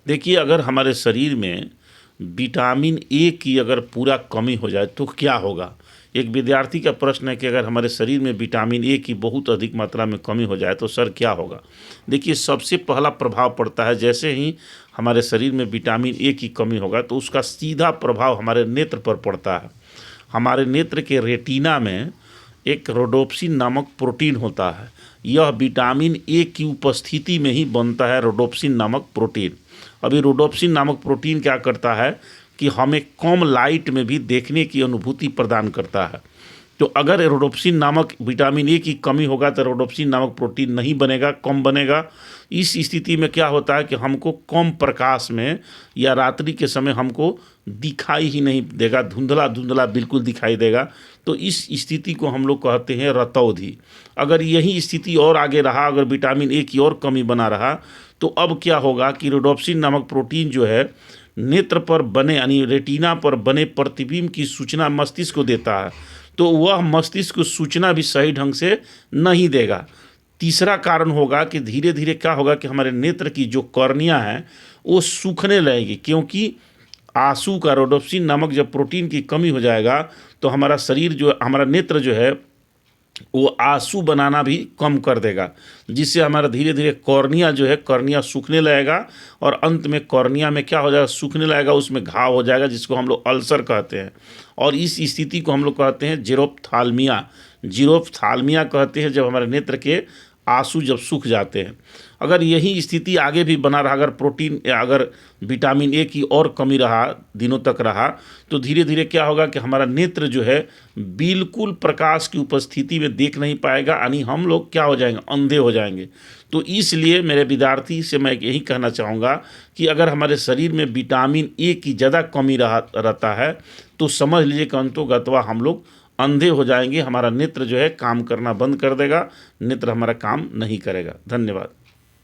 देखिए, अगर हमारे शरीर में विटामिन ए की अगर पूरा कमी हो जाए तो क्या होगा। एक विद्यार्थी का प्रश्न है कि अगर हमारे शरीर में विटामिन ए की बहुत अधिक मात्रा में कमी हो जाए तो सर क्या होगा। देखिए, सबसे पहला प्रभाव पड़ता है, जैसे ही हमारे शरीर में विटामिन ए की कमी होगा तो उसका सीधा प्रभाव हमारे नेत्र पर पड़ता है। हमारे नेत्र के रेटिना में एक रोडोप्सिन नामक प्रोटीन होता है। यह विटामिन ए की उपस्थिति में ही बनता है, रोडोप्सिन नामक प्रोटीन। अभी रोडोप्सिन नामक प्रोटीन क्या करता है कि हमें कम लाइट में भी देखने की अनुभूति प्रदान करता है। तो अगर रोडोप्सिन नामक विटामिन ए की कमी होगा तो रोडोप्सिन नामक प्रोटीन नहीं बनेगा, कम बनेगा। इस स्थिति में क्या होता है कि हमको कम प्रकाश में या रात्रि के समय हमको दिखाई ही नहीं देगा, धुंधला धुंधला बिल्कुल दिखाई देगा। तो इस स्थिति को हम लोग कहते हैं रतौंधी। अगर यही स्थिति और आगे रहा, अगर विटामिन ए की और कमी बना रहा, तो अब क्या होगा कि रोडोप्सिन नामक प्रोटीन जो है नेत्र पर बने यानी रेटिना पर बने प्रतिबिंब की सूचना मस्तिष्क को देता है, तो वह मस्तिष्क को सूचना भी सही ढंग से नहीं देगा। तीसरा कारण होगा कि धीरे धीरे क्या होगा कि हमारे नेत्र की जो कॉर्निया है वो सूखने लगेगी, क्योंकि आंसू का रोडोप्सिन नामक जब प्रोटीन की कमी हो जाएगा तो हमारा शरीर जो हमारा नेत्र जो है वो आंसू बनाना भी कम कर देगा, जिससे हमारा धीरे धीरे कॉर्निया जो है कॉर्निया सूखने लगेगा और अंत में कॉर्निया में क्या हो जाएगा, सूखने लगेगा, उसमें घाव हो जाएगा, जिसको हम लोग अल्सर कहते हैं। और इस स्थिति को हम लोग कहते हैं जीरोप्थाल्मिया। जीरोप्थाल्मिया कहते हैं जब हमारे नेत्र के आंसू जब सूख जाते हैं। अगर यही स्थिति आगे भी बना रहा, अगर प्रोटीन या अगर विटामिन ए की और कमी रहा, दिनों तक रहा, तो धीरे धीरे क्या होगा कि हमारा नेत्र जो है बिल्कुल प्रकाश की उपस्थिति में देख नहीं पाएगा, यानी हम लोग क्या हो जाएंगे, अंधे हो जाएंगे। तो इसलिए मेरे विद्यार्थी से मैं यही कहना चाहूँगा कि अगर हमारे शरीर में विटामिन ए की ज़्यादा कमी रहता है तो समझ लीजिए कि अंतोगत्वा हम लोग अंधे हो जाएंगे, हमारा नेत्र जो है काम करना बंद कर देगा, नेत्र हमारा काम नहीं करेगा। धन्यवाद।